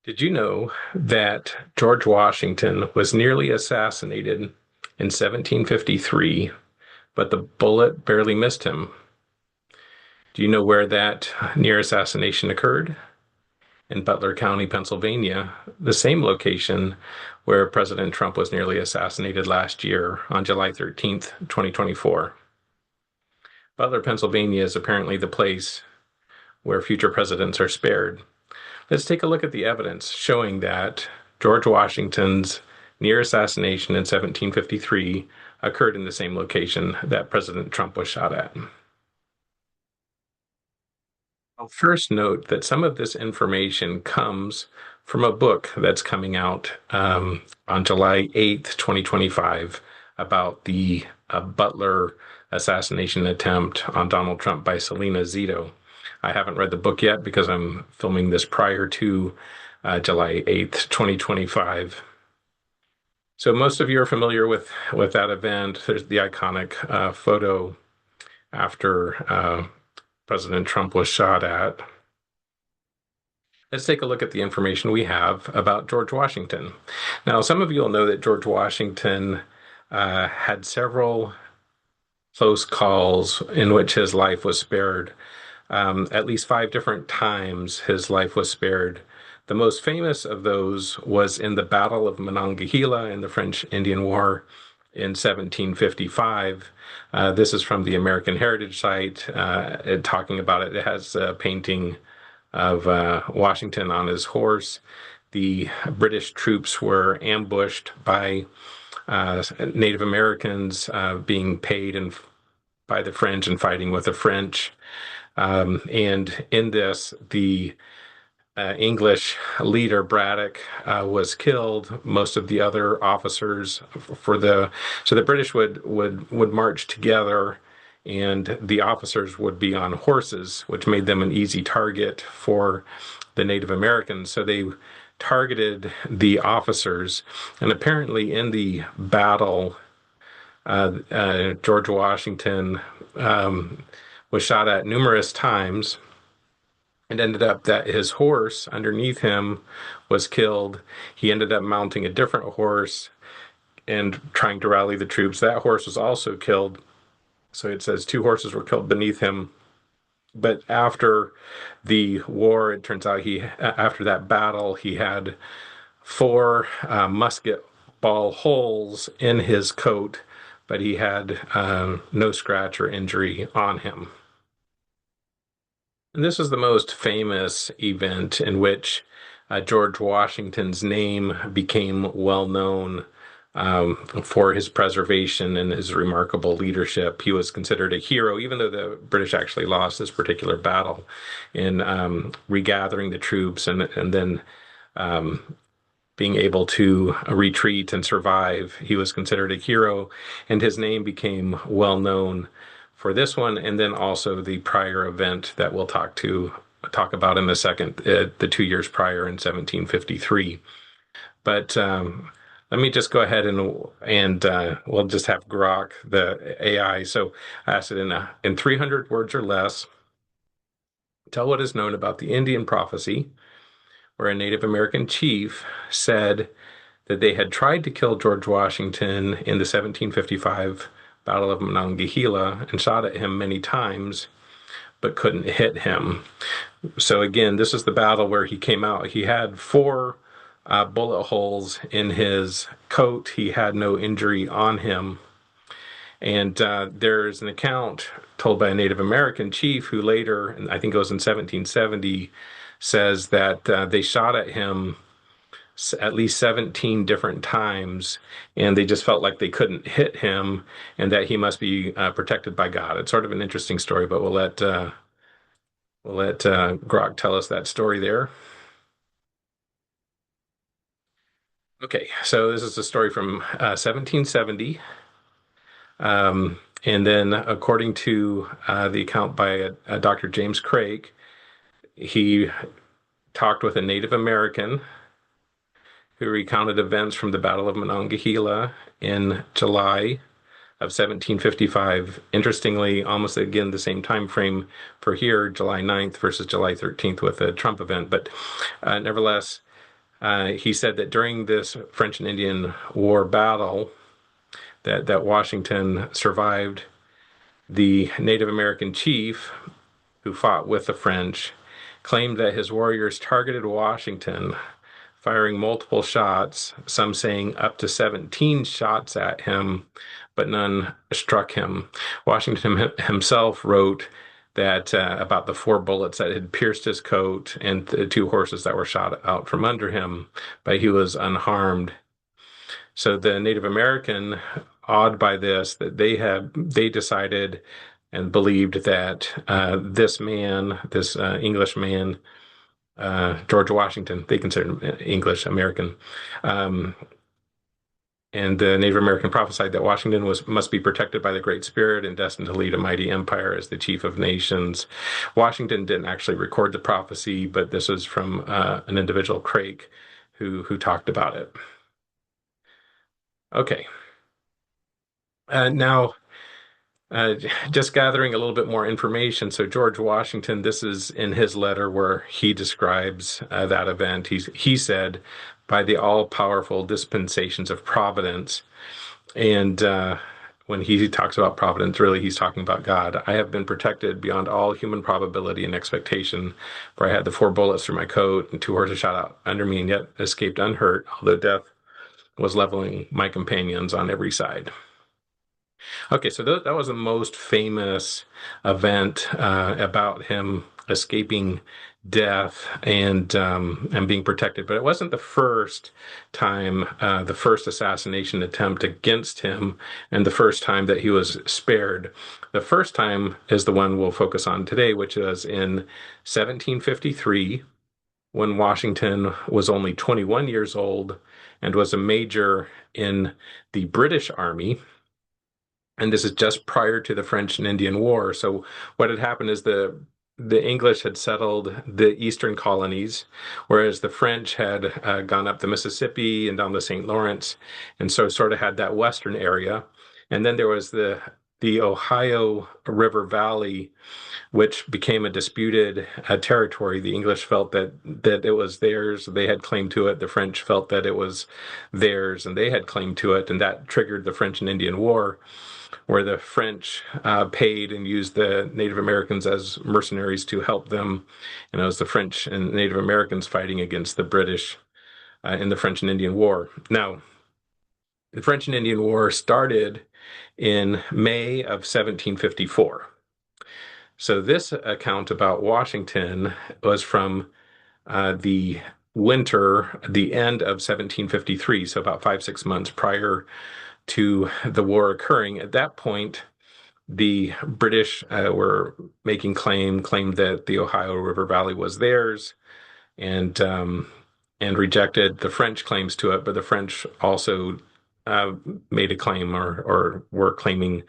Did you know that George Washington was nearly assassinated in 1753, but the bullet barely missed him? Do you know where that near assassination occurred? In Butler County, Pennsylvania, the same location where President Trump was nearly assassinated last year on July 13th, 2024. Butler, Pennsylvania is apparently the place where future presidents are spared. Let's take a look at the evidence showing that George Washington's near assassination in 1753 occurred in the same location that President Trump was shot at. I'll first note that some of this information comes from a book that's coming out on July 8th, 2025, about the Butler assassination attempt on Donald Trump by Salena Zito. I haven't read the book yet because I'm filming this prior to July 8th, 2025. So most of you are familiar with that event. There's the iconic photo after President Trump was shot at. Let's take a look at the information we have about George Washington. Now, some of you will know that George Washington had several close calls in which his life was spared. At least 5 different times his life was spared. The most famous of those was in the Battle of Monongahela in the French Indian War in 1755. This is from the American Heritage Site, talking about it. It has a painting of Washington on his horse. The British troops were ambushed by Native Americans being paid by the French and fighting with the French. And in this, the English leader Braddock was killed. Most of the other officers so the British would march together, and the officers would be on horses, which made them an easy target for the Native Americans. So they targeted the officers, and apparently in the battle, George Washington was shot at numerous times. It ended up that his horse underneath him was killed. He ended up mounting a different horse and trying to rally the troops. That horse was also killed. So it says 2 horses were killed beneath him. But after the war, it turns out after that battle, he had 4 musket ball holes in his coat, but he had no scratch or injury on him. And this is the most famous event in which George Washington's name became well known for his preservation and his remarkable leadership. He was considered a hero, even though the British actually lost this particular battle in regathering the troops and then being able to retreat and survive. He was considered a hero, and his name became well known for this one, and then also the prior event that we'll talk about in a second, the 2 years prior in 1753. But let me just go ahead and we'll just have Grok, the AI. So I asked it in 300 words or less, tell what is known about the Indian prophecy, where a Native American chief said that they had tried to kill George Washington in the 1755 Battle of Monongahela and shot at him many times, but couldn't hit him. So again, this is the battle where he came out. He had 4 bullet holes in his coat. He had no injury on him. And there's an account told by a Native American chief who later, and I think it was in 1770, says that they shot at him at least 17 different times, and they just felt like they couldn't hit him, and that he must be protected by God. It's sort of an interesting story, but we'll let Grok tell us that story there. Okay, so this is a story from 1770. And then according to the account by Dr. James Craig, he talked with a Native American who recounted events from the Battle of Monongahela in July of 1755. Interestingly, almost again the same time frame for here, July 9th versus July 13th with the Trump event. But nevertheless, He said that during this French and Indian War battle, that Washington survived the Native American chief who fought with the French, claimed that his warriors targeted Washington, firing multiple shots, some saying up to 17 shots at him, but none struck him. Washington himself wrote that about the 4 bullets that had pierced his coat and the 2 horses that were shot out from under him, but he was unharmed. So the Native American, awed by this, that they decided and believed that this man, this English man, George Washington, they considered him English American, um, and the Native American prophesied that Washington must be protected by the Great Spirit and destined to lead a mighty empire as the chief of nations. Washington didn't actually record the prophecy, but this was from an individual, Craig, who talked about it. Okay. Now, uh, just gathering a little bit more information. So George Washington, this is in his letter where he describes that event. He said, "By the all-powerful dispensations of providence," and when he talks about providence, really he's talking about God. "I have been protected beyond all human probability and expectation, for I had the 4 bullets through my coat and 2 horses shot out under me, and yet escaped unhurt, although death was leveling my companions on every side." Okay, so that was the most famous event about him escaping death and being protected. But it wasn't the first time, the first assassination attempt against him, and the first time that he was spared. The first time is the one we'll focus on today, which was in 1753, when Washington was only 21 years old and was a major in the British Army. And this is just prior to the French and Indian War. So what had happened is the English had settled the eastern colonies, whereas the French had gone up the Mississippi and down the St. Lawrence, and so sort of had that western area. And then there was the Ohio River Valley, which became a disputed territory. The English felt that it was theirs; they had claim to it. The French felt that it was theirs, and they had claim to it, and that triggered the French and Indian War, where the French paid and used the Native Americans as mercenaries to help them. And it was the French and Native Americans fighting against the British in the French and Indian War. Now, the French and Indian War started in May of 1754. So this account about Washington was from the winter, the end of 1753, so about 5, 6 months prior to the war occurring. At that point, the British were making claimed that the Ohio River Valley was theirs, and rejected the French claims to it. But the French also made a claim, or were claiming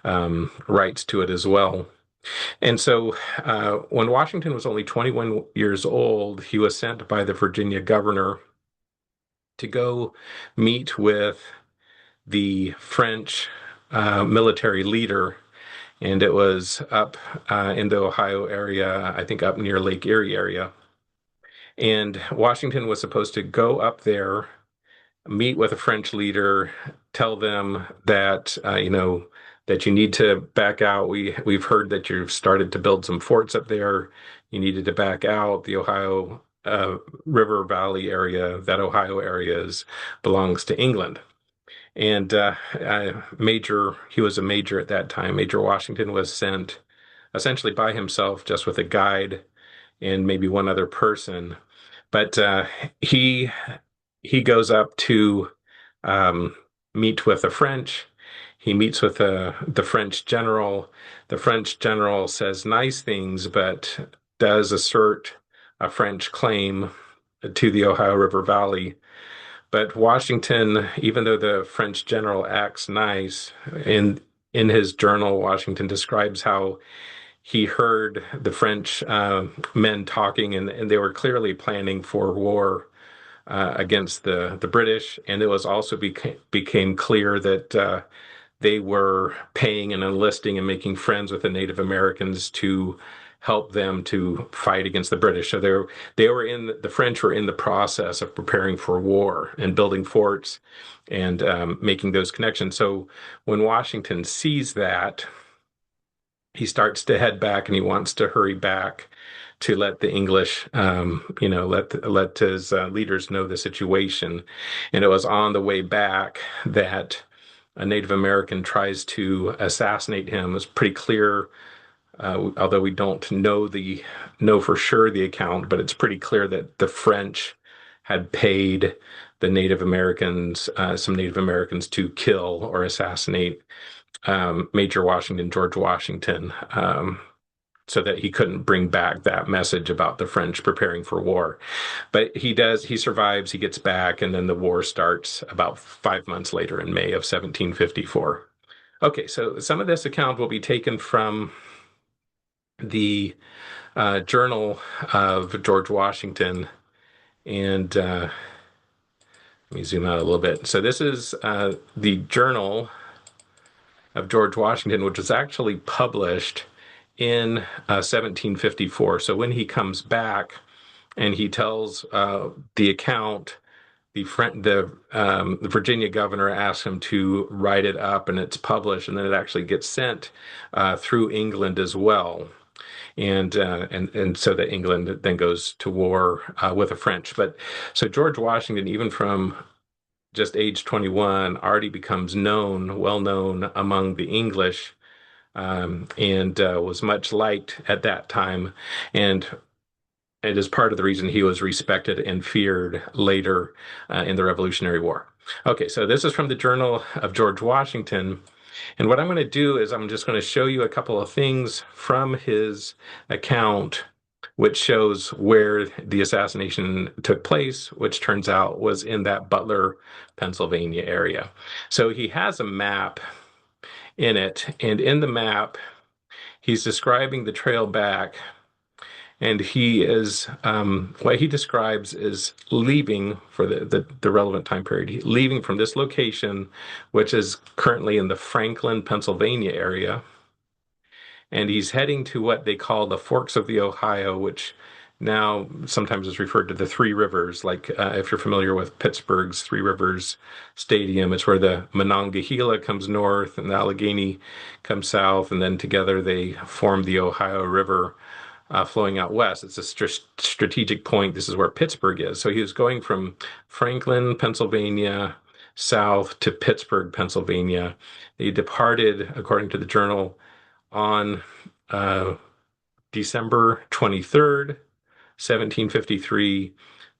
rights to it as well. And so when Washington was only 21 years old, he was sent by the Virginia governor to go meet with the French military leader, and it was up in the Ohio area, I think up near Lake Erie area. And Washington was supposed to go up there, meet with a French leader, tell them that that you need to back out. We've heard that you've started to build some forts up there. You needed to back out. The Ohio River Valley area, that Ohio area, belongs to England. And he was a major at that time. Major Washington was sent essentially by himself, just with a guide and maybe one other person. But he goes up to meet with the French. He meets with the French general. The French general says nice things, but does assert a French claim to the Ohio River Valley. But Washington, even though the French general acts nice, in his journal, Washington describes how he heard the French men talking, and they were clearly planning for war against the British. And it was also became clear that they were paying and enlisting and making friends with the Native Americans to help them to fight against the British. So the French were in the process of preparing for war and building forts and making those connections. So when Washington sees that, he starts to head back and he wants to hurry back to let the English, let his leaders know the situation. And it was on the way back that a Native American tries to assassinate him. It's pretty clear, although we don't know for sure the account, but it's pretty clear that the French had paid the Native Americans, some Native Americans, to kill or assassinate Major Washington, George Washington, so that he couldn't bring back that message about the French preparing for war. But he survives, he gets back, and then the war starts about 5 months later in May of 1754. Okay, so some of this account will be taken from the Journal of George Washington. And let me zoom out a little bit. So this is the Journal of George Washington, which was actually published in 1754. So when he comes back and he tells the account, the Virginia governor asks him to write it up, and it's published, and then it actually gets sent through England as well. And so that England then goes to war with the French. But so George Washington, even from just age 21, already becomes well known among the English, and was much liked at that time. And it is part of the reason he was respected and feared later in the Revolutionary War. Okay, so this is from the Journal of George Washington. And what I'm going to do is I'm just going to show you a couple of things from his account, which shows where the assassination took place, which turns out was in that Butler, Pennsylvania area. So he has a map in it, and in the map, he's describing the trail back, and what he describes is leaving for the relevant time period, leaving from this location, which is currently in the Franklin, Pennsylvania area, and he's heading to what they call the Forks of the Ohio, which now sometimes is referred to the Three Rivers. Like if you're familiar with Pittsburgh's Three Rivers Stadium, it's where the Monongahela comes north and the Allegheny comes south, and then together they form the Ohio River flowing out west. It's a strategic point. This is where Pittsburgh is. So he was going from Franklin, Pennsylvania, south to Pittsburgh, Pennsylvania. He departed, according to the journal, on December 23rd, 1753.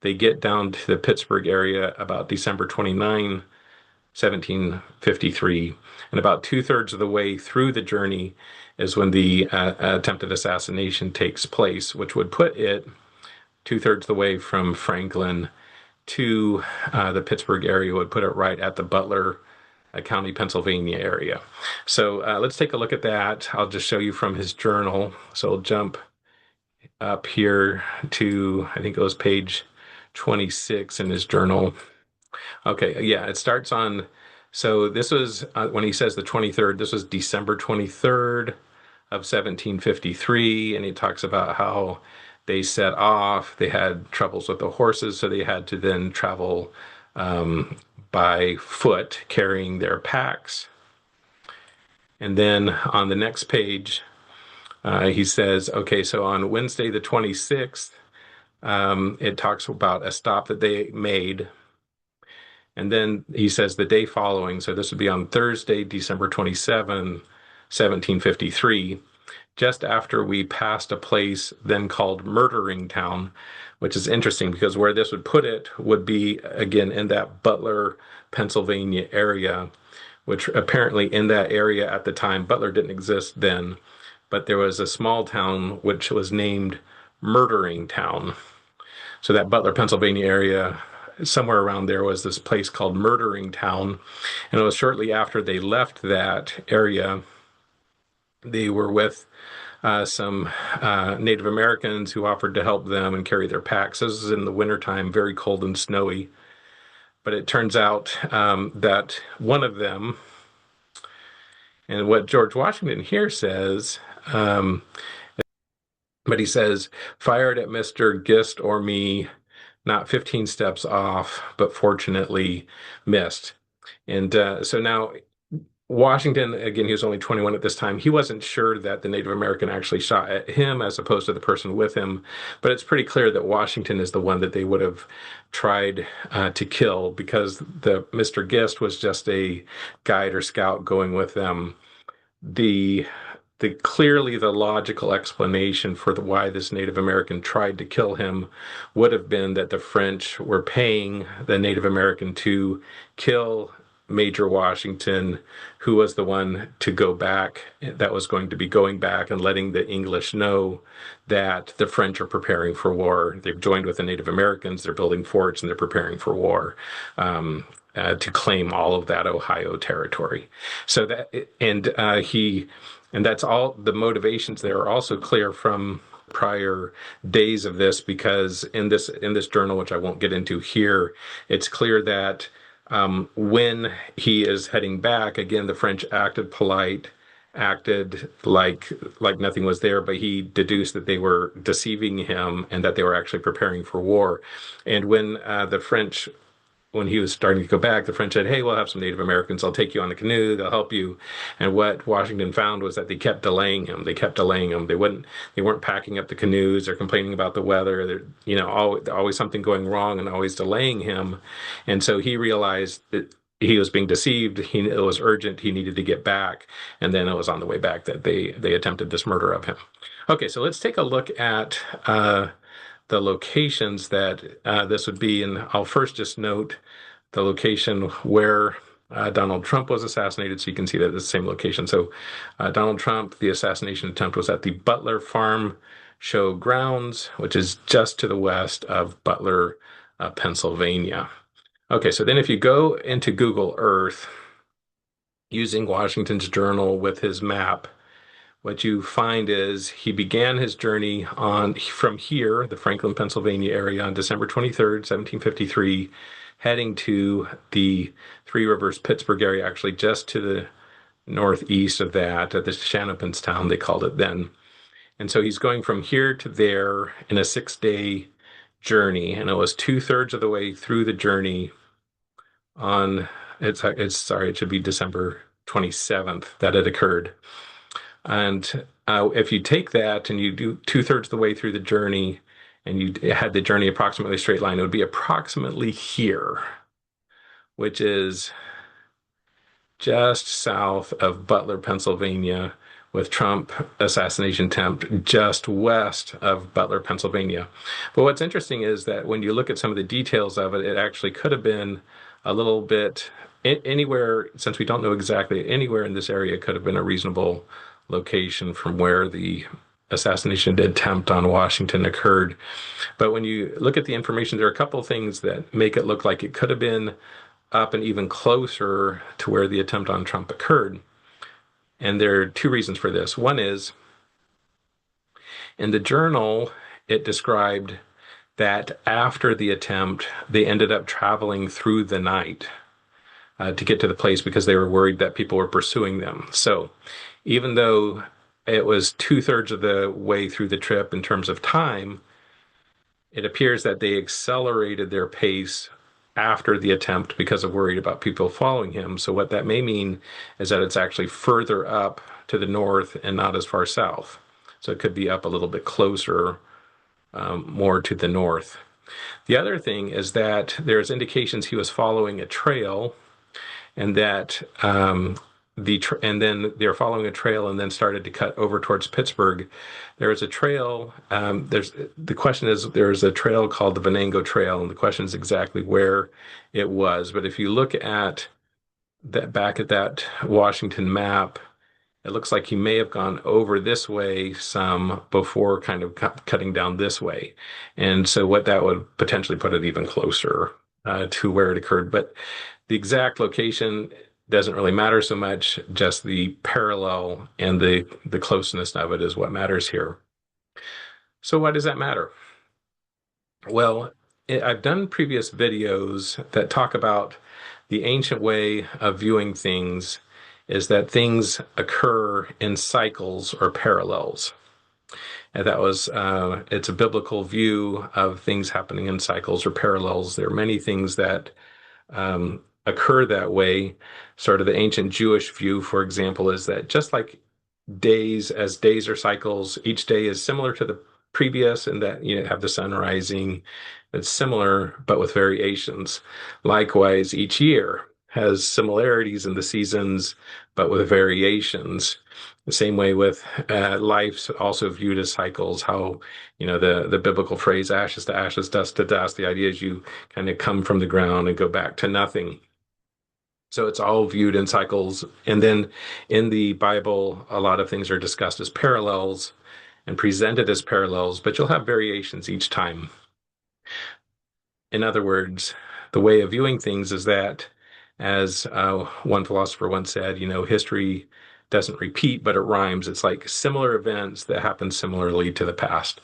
They get down to the Pittsburgh area about December 29, 1753. And about two-thirds of the way through the journey is when the attempted assassination takes place, which would put it two-thirds of the way from Franklin to the Pittsburgh area, would put it right at the Butler County, Pennsylvania area. So let's take a look at that. I'll just show you from his journal. So we'll jump up here to, I think it was page 26 in his journal. Okay, yeah, it starts on, so this was, when he says the 23rd, this was December 23rd of 1753, and he talks about how they set off, they had troubles with the horses, so they had to then travel by foot, carrying their packs. And then on the next page, he says, okay, so on Wednesday the 26th, it talks about a stop that they made. And then he says the day following, so this would be on Thursday, December 27, 1753, just after we passed a place then called Murdering Town, which is interesting because where this would put it would be, again, in that Butler, Pennsylvania area, which apparently in that area at the time, Butler didn't exist then, but there was a small town which was named Murdering Town. So that Butler, Pennsylvania area, somewhere around there was this place called Murdering Town. And it was shortly after they left that area, they were with some Native Americans who offered to help them and carry their packs. This is in the wintertime, very cold and snowy. But it turns out that one of them, and what George Washington here says, But he says, fired at Mr. Gist or me, not 15 steps off, but fortunately missed. And so now Washington, again, he was only 21 at this time. He wasn't sure that the Native American actually shot at him as opposed to the person with him. But it's pretty clear that Washington is the one that they would have tried to kill because the Mr. Gist was just a guide or scout going with them. The clearly the logical explanation for why this Native American tried to kill him would have been that the French were paying the Native American to kill Major Washington, who was the one to go back, that was going to be going back and letting the English know that the French are preparing for war. They've joined with the Native Americans, they're building forts, and they're preparing for war. To claim all of that Ohio territory. So that, and that's all the motivations there are also clear from prior days of this, because in this journal, which I won't get into here, it's clear that when he is heading back, again, the French acted polite, acted like nothing was there, but he deduced that they were deceiving him and that they were actually preparing for war. And when he was starting to go back, the French said, "Hey, we'll have some Native Americans. I'll take you on the canoe. They'll help you." And what Washington found was that they kept delaying him. They kept delaying him. They weren't packing up the canoes. They're complaining about the weather. Always something going wrong and always delaying him. And so he realized that he was being deceived. It was urgent. He needed to get back. And then it was on the way back that they attempted this murder of him. Okay, so let's take a look at the locations that this would be. And I'll first just note the location where Donald Trump was assassinated, so you can see that it's the same location. So Donald Trump, the assassination attempt was at the Butler Farm Show Grounds, which is just to the west of Butler, Pennsylvania. Okay, so then if you go into Google Earth using Washington's journal with his map, what you find is he began his journey from here, the Franklin, Pennsylvania area, on December 23rd, 1753, heading to the Three Rivers, Pittsburgh area, actually just to the northeast of that, at the Shanapinstown, they called it then. And so he's going from here to there in a 6-day journey, and it was 2/3 of the way through the journey it should be December 27th that it occurred. And if you take that and you do 2/3 of the way through the journey, and you had the journey approximately straight line, it would be approximately here, which is just south of Butler, Pennsylvania, with Trump assassination attempt just west of Butler, Pennsylvania. But what's interesting is that when you look at some of the details of it, it actually could have been a little bit anywhere, since we don't know exactly, anywhere in this area could have been a reasonable location from where the assassination attempt on Washington occurred. But when you look at the information, there are a couple of things that make it look like it could have been up and even closer to where the attempt on Trump occurred. And there are two reasons for this. One is, in the journal, it described that after the attempt, they ended up traveling through the night to get to the place because they were worried that people were pursuing them. So even though it was 2/3 of the way through the trip in terms of time, it appears that they accelerated their pace after the attempt because of worried about people following him. So what that may mean is that it's actually further up to the north and not as far south. So it could be up a little bit closer, more to the north. The other thing is that there's indications he was following a trail, and that and then they're following a trail and then started to cut over towards Pittsburgh. There is a trail. The question is, there's a trail called the Venango Trail, and the question is exactly where it was. But if you look at that, back at that Washington map, it looks like he may have gone over this way some before kind of cutting down this way. And so what that would potentially put it even closer to where it occurred. But the exact location doesn't really matter so much, just the parallel and the closeness of it is what matters here. So why does that matter? Well, I've done previous videos that talk about the ancient way of viewing things is that things occur in cycles or parallels. And that was, it's a biblical view of things happening in cycles or parallels. There are many things that occur that way. Sort of the ancient Jewish view, for example, is that just like days are cycles, each day is similar to the previous, and that you have the sun rising. It's similar, but with variations. Likewise, each year has similarities in the seasons, but with variations. The same way with life's also viewed as cycles. How the biblical phrase "ashes to ashes, dust to dust." The idea is you kind of come from the ground and go back to nothing. So it's all viewed in cycles. And then in the Bible, a lot of things are discussed as parallels and presented as parallels, but you'll have variations each time. In other words, the way of viewing things is that, as one philosopher once said, history doesn't repeat, but it rhymes. It's like similar events that happen similarly to the past.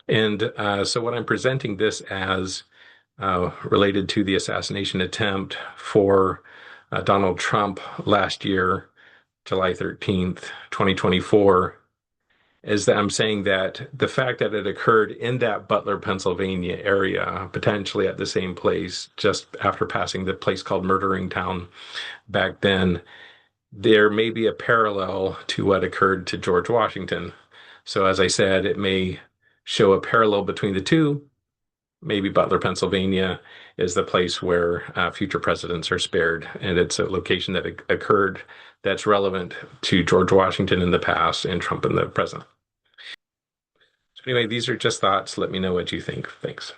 And so what I'm presenting this as related to the assassination attempt for Donald Trump last year, July 13th, 2024, is that I'm saying that the fact that it occurred in that Butler, Pennsylvania area, potentially at the same place, just after passing the place called Murdering Town back then, there may be a parallel to what occurred to George Washington. So, as I said, it may show a parallel between the two. Maybe Butler, Pennsylvania is the place where future presidents are spared, and it's a location that occurred that's relevant to George Washington in the past and Trump in the present. So anyway, these are just thoughts. Let me know what you think. Thanks.